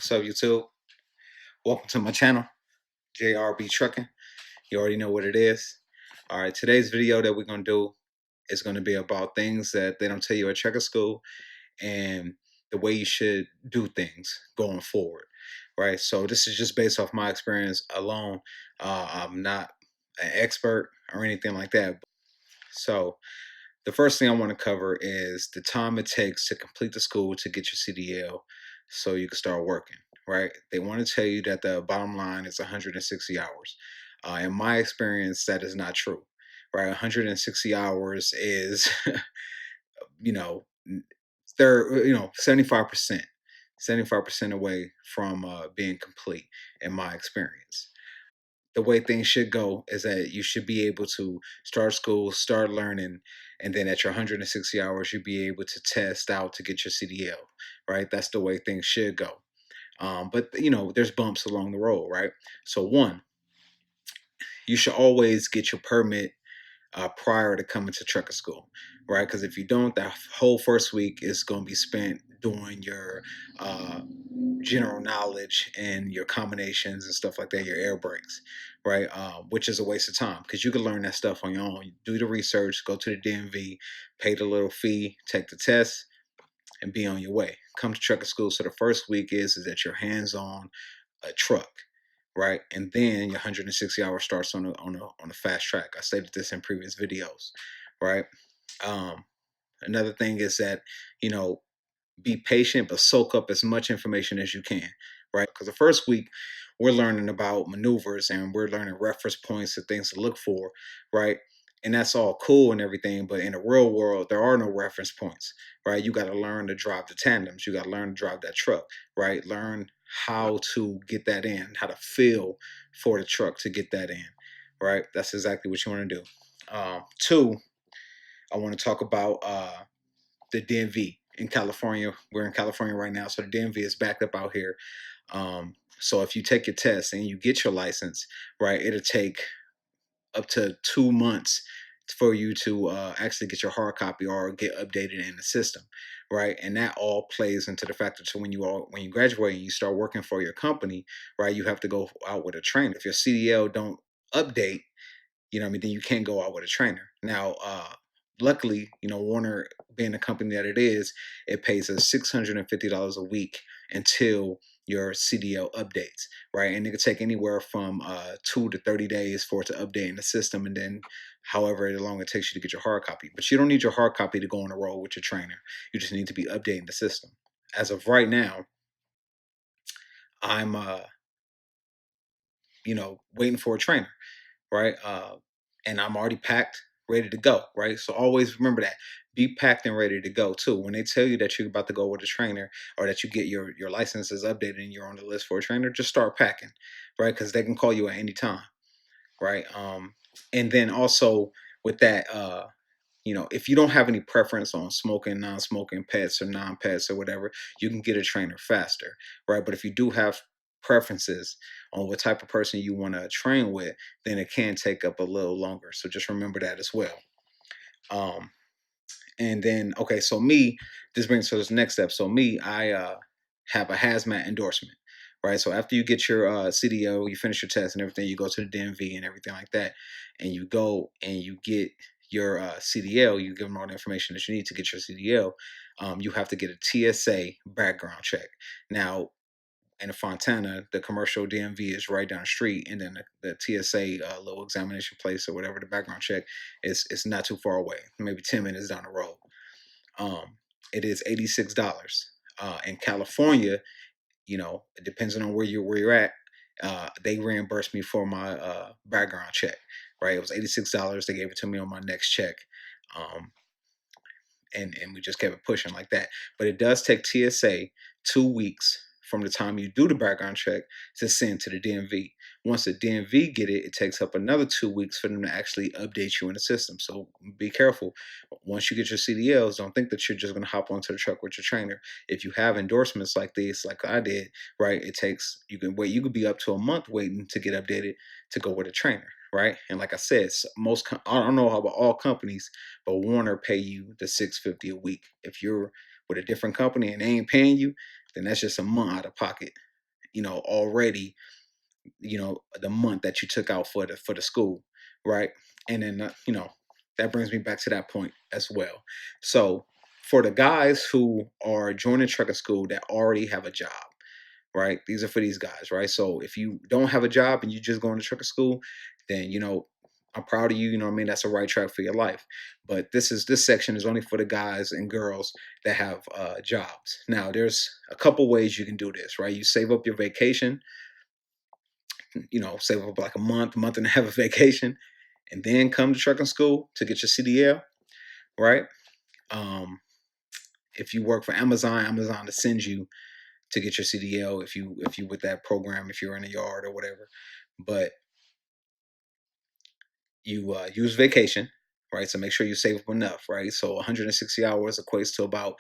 What's up, YouTube? Welcome to my channel, JRB Trucking. You already know what it is. All right, today's video that we're going to do is going to be about things that they don't tell you at trucker school and the way you should do things going forward, right? So this is just based off my experience alone. I'm not an expert or anything like that. So the first thing I want to cover is the time it takes to complete the school to get your CDL so you can start working, right? They want to tell you that the bottom line is 160 hours. In my experience, that is not true, right? 160 hours is, you know, they're, 75%, 75% away from being complete in my experience. The way things should go is that you should be able to start school, start learning, and then at your 160 hours, you'll be able to test out to get your CDL, right? That's the way things should go. But there's bumps along the road, right? So one, you should always get your permit prior to coming to trucker school, right? Because if you don't, that whole first week is going to be spent doing your general knowledge and your combinations and stuff like that, your air brakes, right? Which is a waste of time because you can learn that stuff on your own. You do the research, go to the DMV, pay the little fee, take the test, and be on your way. Come to trucker school. So the first week is that you're hands on a truck, right? And then your 160 hours starts on a fast track. I stated this in previous videos, right? Um, Another thing is that be patient, but soak up as much information as you can, right? Because the first week, we're learning about maneuvers and we're learning reference points and things to look for, right? And that's all cool and everything, but in the real world, there are no reference points, right? You got to learn to drive the tandems. You got to learn to drive that truck, right? Learn how to get that in, how to feel for the truck to get that in, right? That's exactly what you want to do. Two, I want to talk about the DMV in California. We're in California right now, so the DMV is backed up out here. So if you take your test and you get your license, right, it'll take up to 2 months for you to actually get your hard copy or get updated in the system, right? And that all plays into the factor. So when you graduate and you start working for your company, right, you have to go out with a trainer. If your CDL don't update, then you can't go out with a trainer. Now, luckily, Werner being the company that it is, it pays us $650 a week until your CDL updates, right? And it could take anywhere from 2 to 30 days for it to update in the system, and then however long it takes you to get your hard copy. But you don't need your hard copy to go on the road with your trainer. You just need to be updating the system. As of right now, I'm waiting for a trainer, right? And I'm already packed, ready to go, right? So always remember that. Be packed and ready to go too. When they tell you that you're about to go with a trainer or that you get your licenses updated and you're on the list for a trainer, just start packing, right? Because they can call you at any time, right? And then also with that, if you don't have any preference on smoking, non-smoking, pets or non-pets or whatever, you can get a trainer faster, right? But if you do have preferences on what type of person you want to train with, then it can take up a little longer. So just remember that as well. And then, okay, so this brings us to this next step. So I have a hazmat endorsement, right? So after you get your CDO, you finish your test and everything, you go to the DMV and everything like that, and you go and you get your CDL, you give them all the information that you need to get your CDL. You have to get a TSA background check. Now, in Fontana, the commercial DMV is right down the street, and then the TSA little examination place or whatever, the background check is not too far away, maybe 10 minutes down the road. It is $86. In California, it depends on where you're at. They reimbursed me for my background check, right? It was $86. They gave it to me on my next check. And we just kept it pushing like that. But it does take TSA 2 weeks from the time you do the background check to send to the DMV. Once the DMV get it, it takes up another 2 weeks for them to actually update you in the system. So be careful. Once you get your CDLs, don't think that you're just going to hop onto the truck with your trainer. If you have endorsements like this, like I did, right, you can wait. You could be up to a month waiting to get updated to go with a trainer, right? And like I said, I don't know about all companies, but Werner pay you the $650 a week. If you're with a different company and they ain't paying you, then that's just a month out of pocket, already, the month that you took out for the school, right? And then that brings me back to that point as well. So for the guys who are joining trucking school that already have a job, right? These are for these guys, right? So if you don't have a job and you just going to trucking school, then I'm proud of you. You know what I mean? That's the right track for your life. But this section is only for the guys and girls that have jobs. Now, there's a couple ways you can do this, right? You save up your vacation, save up like a month and a half of vacation, and then come to trucking school to get your CDL, right? Um, if you work for Amazon to send you to get your CDL if you with that program, if you're in a yard or whatever. But you use vacation, right? So make sure you save up enough, right? So 160 hours equates to about,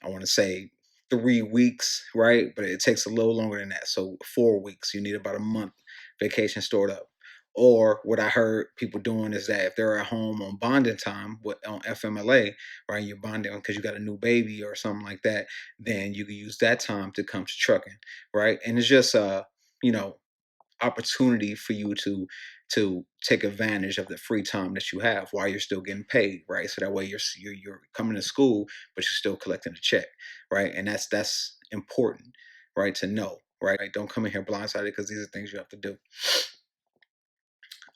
I want to say, 3 weeks, right? But it takes a little longer than that. So 4 weeks, you need about a month vacation stored up. Or what I heard people doing is that if they're at home on bonding time on FMLA, right, you're bonding because you got a new baby or something like that, then you can use that time to come to trucking, right? And it's just you know, opportunity for you to take advantage of the free time that you have while you're still getting paid, right? So that way you're coming to school, but you're still collecting a check, right? And that's important, right? To know, right? Don't come in here blindsided because these are things you have to do.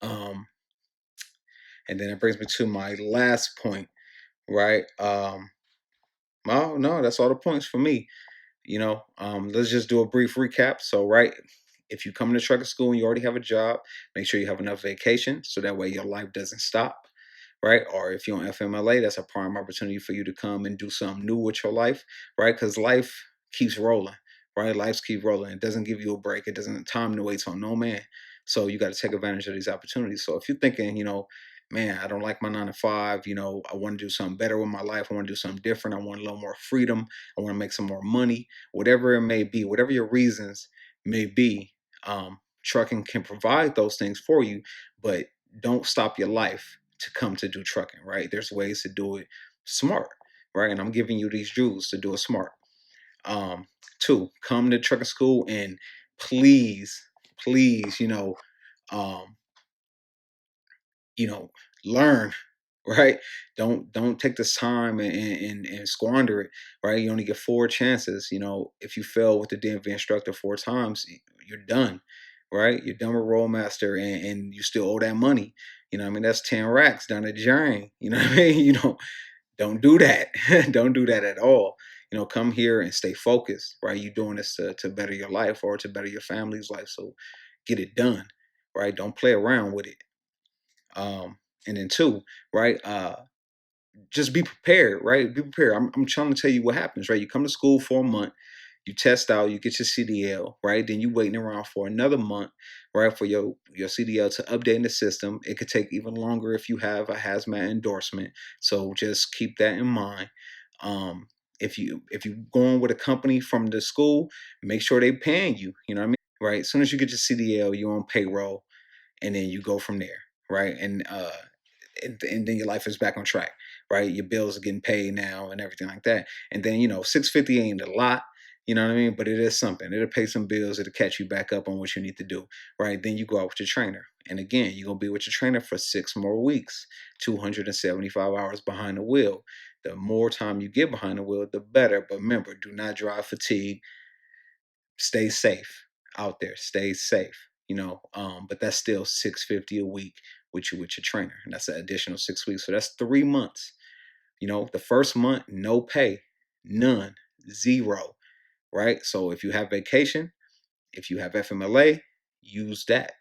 Um, and then it brings me to my last point, right? Well, no, that's all the points for me. Let's just do a brief recap. So, right, if you come into trucking school and you already have a job, make sure you have enough vacation so that way your life doesn't stop, right? Or if you're on FMLA, that's a prime opportunity for you to come and do something new with your life, right? Because life keeps rolling, right? Life keeps rolling. It doesn't give you a break. It doesn't time to wait on no man. So you got to take advantage of these opportunities. So if you're thinking, man, I don't like my 9 to 5, I want to do something better with my life. I want to do something different. I want a little more freedom. I want to make some more money, whatever it may be, whatever your reasons may be. Trucking can provide those things for you, but don't stop your life to come to do trucking, right? There's ways to do it smart, right? And I'm giving you these jewels to do it smart. Two, come to trucking school and please, please, um, learn, right? Don't take this time and squander it, right? You only get 4 chances. If you fail with the DMV instructor 4 times, you're done, right? You're done with Roadmaster, and you still owe that money. I mean, that's 10 racks down the drain. You know what I mean? Don't do that. Don't do that at all. Come here and stay focused, right? You're doing this to better your life or to better your family's life. So get it done, right? Don't play around with it. And then two, right? Just be prepared, right? Be prepared. I'm trying to tell you what happens, right? You come to school for a month, you test out, you get your CDL, right? Then you waiting around for another month, right, for your CDL to update in the system. It could take even longer if you have a hazmat endorsement. So just keep that in mind. Um, if you going with a company from the school, make sure they paying you. You know what I mean? Right. As soon as you get your CDL, you're on payroll, and then you go from there, right? And then your life is back on track, right? Your bills are getting paid now and everything like that. And then 650 ain't a lot, you know what I mean? But it is something. It'll pay some bills. It'll catch you back up on what you need to do, right? Then you go out with your trainer, and again, you're gonna be with your trainer for 6 more weeks, 275 hours behind the wheel. The more time you get behind the wheel, the better. But remember, do not drive fatigue. Stay safe out there. Stay safe. But that's still 650 a week with your trainer, and that's an additional 6 weeks. So that's 3 months. The first month, no pay, none, zero, right? So if you have vacation, if you have FMLA, use that,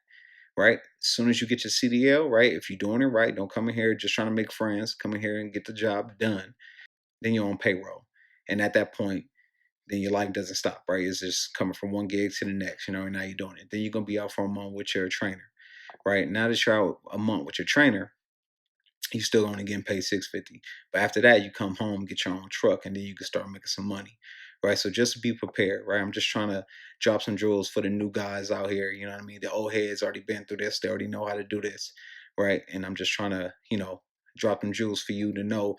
right? As soon as you get your CDL, right? If you're doing it right, don't come in here just trying to make friends. Come in here and get the job done. Then you're on payroll, and at that point, then your life doesn't stop, right? It's just coming from one gig to the next, and now you're doing it. Then you're gonna be out for a month with your trainer, right? Now that you're out a month with your trainer, you still only getting paid 650. But after that, you come home, get your own truck, and then you can start making some money, right? So just be prepared, right? I'm just trying to drop some jewels for the new guys out here. You know what I mean? The old heads already been through this. They already know how to do this, right? And I'm just trying to, drop them jewels for you to know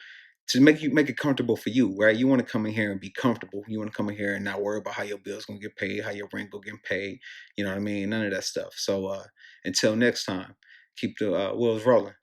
to make it comfortable for you, right? You want to come in here and be comfortable. You want to come in here and not worry about how your bill's gonna get paid, how your rent gonna get paid. You know what I mean? None of that stuff. So until next time, keep the wheels rolling.